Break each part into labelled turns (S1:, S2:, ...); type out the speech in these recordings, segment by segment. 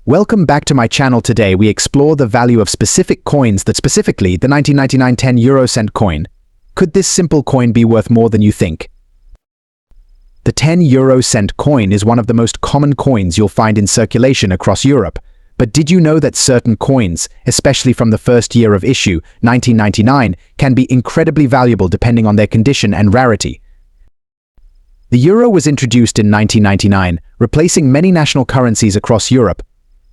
S1: Welcome back to my channel. Today we explore the value of specific coins, that specifically the 1999 10 € coin. Could this simple coin be worth more than you think? The 10 € coin is one of the most common coins you'll find in circulation across Europe. But did you know that certain coins, especially from the first year of issue, 1999, can be incredibly valuable depending on their condition and rarity? The euro was introduced in 1999, replacing many national currencies across Europe.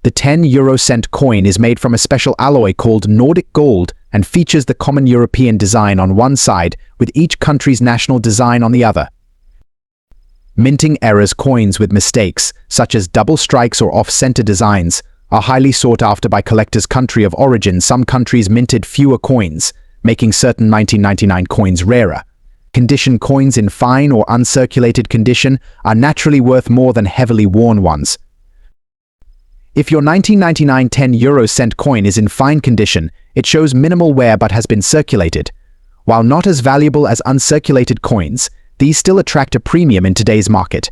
S1: The 10 € coin is made from a special alloy called Nordic gold and features the common European design on one side with each country's national design on the other. Minting errors coins with mistakes, such as double strikes or off-center designs, are highly sought after by collectors' country of origin. Some countries minted fewer coins, making certain 1999 coins rarer. Condition coins in fine or uncirculated condition are naturally worth more than heavily worn ones. If your 1999 10 € coin is in fine condition, it shows minimal wear but has been circulated. While not as valuable as uncirculated coins, these still attract a premium in today's market.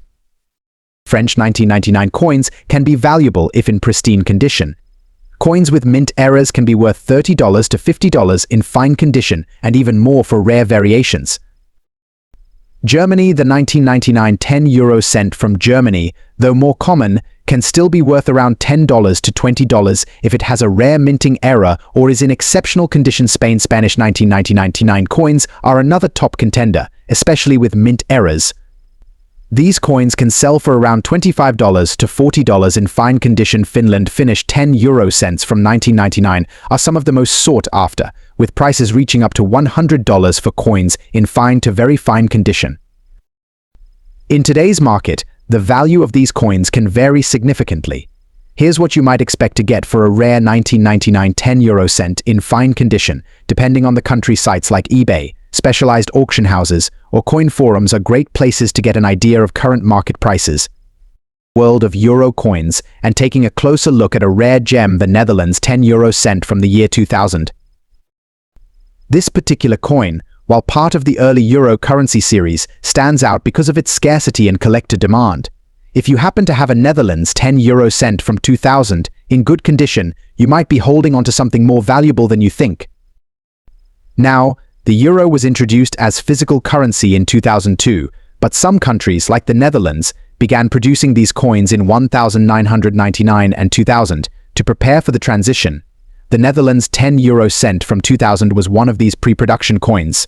S1: French 1999 coins can be valuable if in pristine condition. Coins with mint errors can be worth $30 to $50 in fine condition and even more for rare variations. Germany, the 1999 10 € from Germany, though more common, can still be worth around $10 to $20 if it has a rare minting error or is in exceptional condition. Spanish 1999 coins are another top contender, especially with mint errors. These coins can sell for around $25 to $40 in fine condition. Finnish 10 € from 1999 are some of the most sought after, with prices reaching up to $100 for coins in fine to very fine condition. In today's market, the value of these coins can vary significantly. Here's what you might expect to get for a rare 1999 10 € in fine condition, depending on the country. Sites like eBay, specialized auction houses, or coin forums are great places to get an idea of current market prices. World of euro coins, and taking a closer look at a rare gem, the Netherlands 10 € from the year 2000. This particular coin, while part of the early euro currency series, stands out because of its scarcity and collector demand. If you happen to have a Netherlands 10 € from 2000 in good condition, you might be holding onto something more valuable than you think. Now, the euro was introduced as physical currency in 2002, but some countries, like the Netherlands, began producing these coins in 1999 and 2000 to prepare for the transition. The Netherlands 10 € from 2000 was one of these pre-production coins.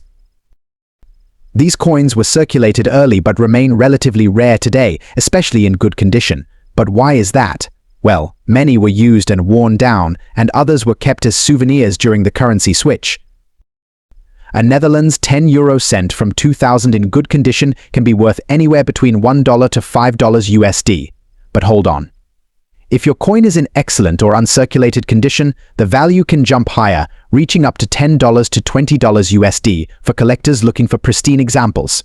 S1: These coins were circulated early but remain relatively rare today, especially in good condition. But why is that? Well, many were used and worn down, and others were kept as souvenirs during the currency switch. A Netherlands 10 € from 2000 in good condition can be worth anywhere between $1 to $5 USD. But hold on. If your coin is in excellent or uncirculated condition, the value can jump higher, reaching up to $10 to $20 USD for collectors looking for pristine examples.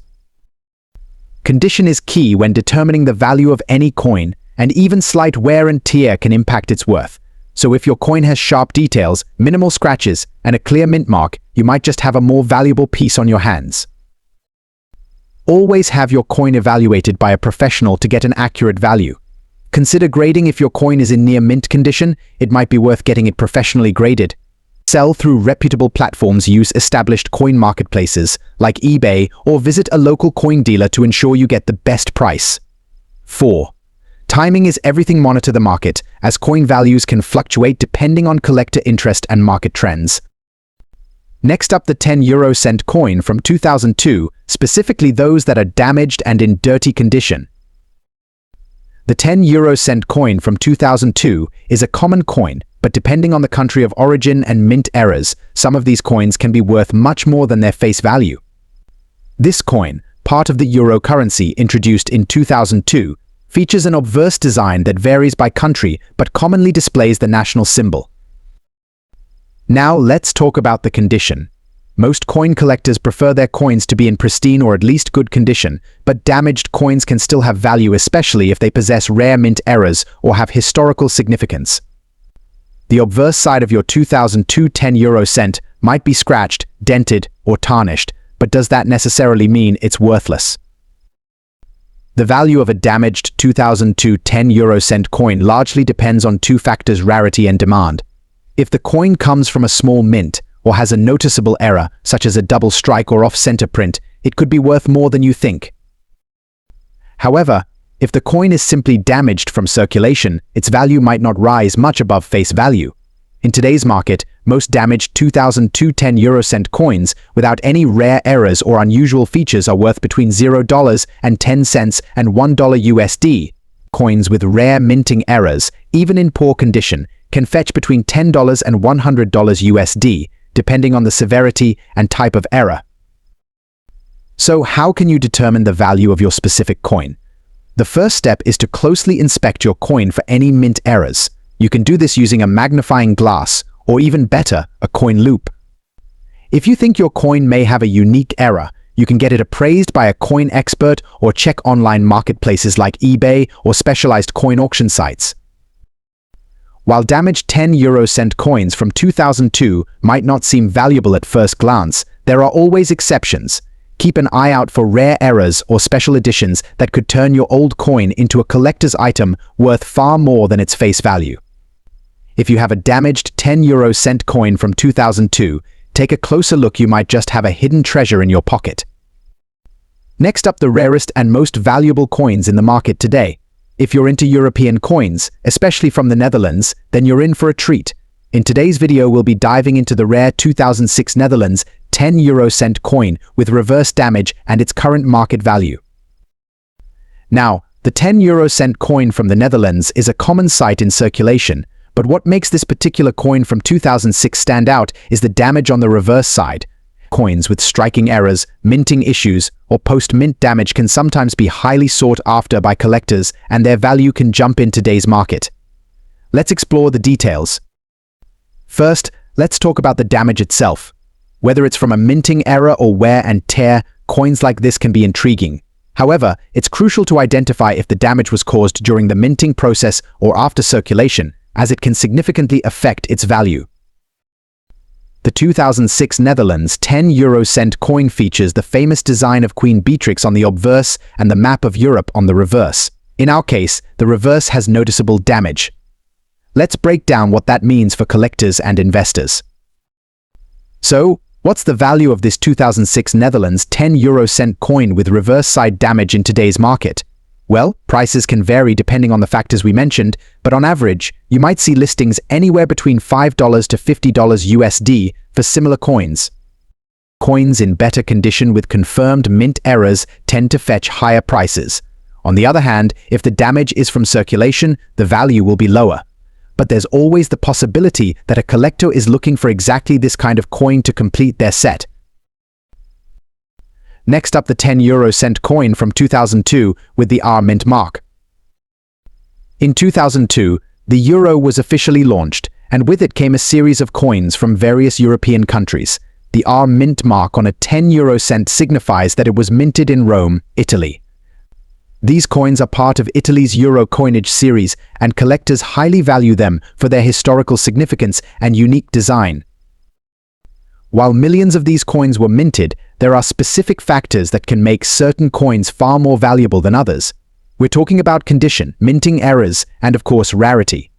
S1: Condition is key when determining the value of any coin, and even slight wear and tear can impact its worth. So if your coin has sharp details, minimal scratches, and a clear mint mark, you might just have a more valuable piece on your hands. Always have your coin evaluated by a professional to get an accurate value. Consider grading. If your coin is in near mint condition, it might be worth getting it professionally graded. Sell through reputable platforms. Use established coin marketplaces like eBay or visit a local coin dealer to ensure you get the best price. 4. Timing is everything. Monitor the market, as coin values can fluctuate depending on collector interest and market trends. Next up, the 10 € coin from 2002, specifically those that are damaged and in dirty condition. The 10 € coin from 2002 is a common coin, but depending on the country of origin and mint errors, some of these coins can be worth much more than their face value. This coin, part of the euro currency introduced in 2002, features an obverse design that varies by country but commonly displays the national symbol. Now let's talk about the condition. Most coin collectors prefer their coins to be in pristine or at least good condition, but damaged coins can still have value, especially if they possess rare mint errors or have historical significance. The obverse side of your 2002 10 € might be scratched, dented, or tarnished, but does that necessarily mean it's worthless? The value of a damaged 2002 10-euro-cent coin largely depends on two factors: rarity and demand. If the coin comes from a small mint or has a noticeable error, such as a double strike or off-center print, it could be worth more than you think. However, if the coin is simply damaged from circulation, its value might not rise much above face value. In today's market, most damaged 2002 10-euro-cent coins without any rare errors or unusual features are worth between $0.10 and $1 USD. Coins with rare minting errors, even in poor condition, can fetch between $10 and $100 USD, depending on the severity and type of error. So how can you determine the value of your specific coin? The first step is to closely inspect your coin for any mint errors. You can do this using a magnifying glass, or even better, a coin loupe. If you think your coin may have a unique error, you can get it appraised by a coin expert or check online marketplaces like eBay or specialized coin auction sites. While damaged 10-euro-cent coins from 2002 might not seem valuable at first glance, there are always exceptions. Keep an eye out for rare errors or special editions that could turn your old coin into a collector's item worth far more than its face value. If you have a damaged 10-euro-cent coin from 2002, take a closer look. You might just have a hidden treasure in your pocket. Next up, the rarest and most valuable coins in the market today. If you're into European coins, especially from the Netherlands, then you're in for a treat. In today's video, we'll be diving into the rare 2006 Netherlands 10-euro-cent coin with reverse damage and its current market value. Now, the 10-euro-cent coin from the Netherlands is a common sight in circulation, but what makes this particular coin from 2006 stand out is the damage on the reverse side. Coins with striking errors, minting issues, or post-mint damage can sometimes be highly sought after by collectors, and their value can jump in today's market. Let's explore the details. First, let's talk about the damage itself. Whether it's from a minting error or wear and tear, coins like this can be intriguing. However, it's crucial to identify if the damage was caused during the minting process or after circulation, as it can significantly affect its value. The 2006 Netherlands 10-euro-cent coin features the famous design of Queen Beatrix on the obverse and the map of Europe on the reverse. In our case, the reverse has noticeable damage. Let's break down what that means for collectors and investors. So, what's the value of this 2006 Netherlands 10-euro-cent coin with reverse side damage in today's market? Well, prices can vary depending on the factors we mentioned, but on average, you might see listings anywhere between $5 to $50 USD for similar coins. Coins in better condition with confirmed mint errors tend to fetch higher prices. On the other hand, if the damage is from circulation, the value will be lower. But there's always the possibility that a collector is looking for exactly this kind of coin to complete their set. Next up, the 10-euro-cent coin from 2002 with the R mint mark. In 2002, the euro was officially launched, and with it came a series of coins from various European countries. The R mint mark on a 10-euro-cent signifies that it was minted in Rome, Italy. These coins are part of Italy's euro coinage series, and collectors highly value them for their historical significance and unique design. While millions of these coins were minted, there are specific factors that can make certain coins far more valuable than others. We're talking about condition, minting errors, and of course rarity.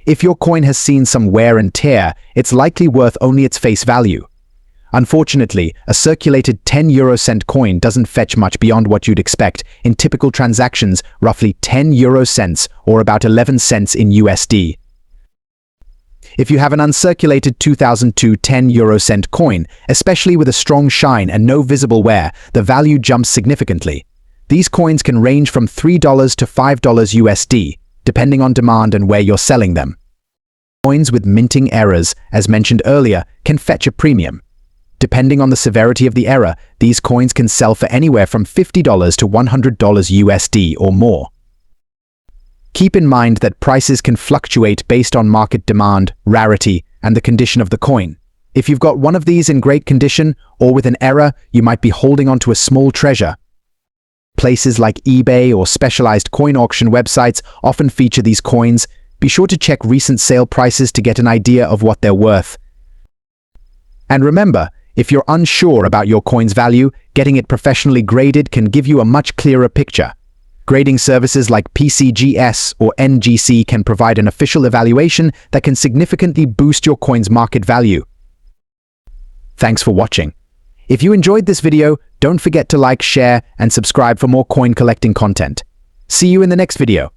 S1: If your coin has seen some wear and tear, it's likely worth only its face value. Unfortunately, a circulated 10-euro-cent coin doesn't fetch much beyond what you'd expect in typical transactions, roughly 10 euro cents or about 11 cents in USD. If you have an uncirculated 2002 10-euro-cent coin, especially with a strong shine and no visible wear, the value jumps significantly. These coins can range from $3 to $5 USD, depending on demand and where you're selling them. Coins with minting errors, as mentioned earlier, can fetch a premium. Depending on the severity of the error, these coins can sell for anywhere from $50 to $100 USD or more. Keep in mind that prices can fluctuate based on market demand, rarity, and the condition of the coin. If you've got one of these in great condition or with an error, you might be holding onto a small treasure. Places like eBay or specialized coin auction websites often feature these coins. Be sure to check recent sale prices to get an idea of what they're worth. And remember, If you're unsure about your coin's value, getting it professionally graded can give you a much clearer picture. Grading services like PCGS or NGC can provide an official evaluation that can significantly boost your coin's market value. Thanks for watching. If you enjoyed this video, don't forget to like, share, and subscribe for more coin collecting content. See you in the next video.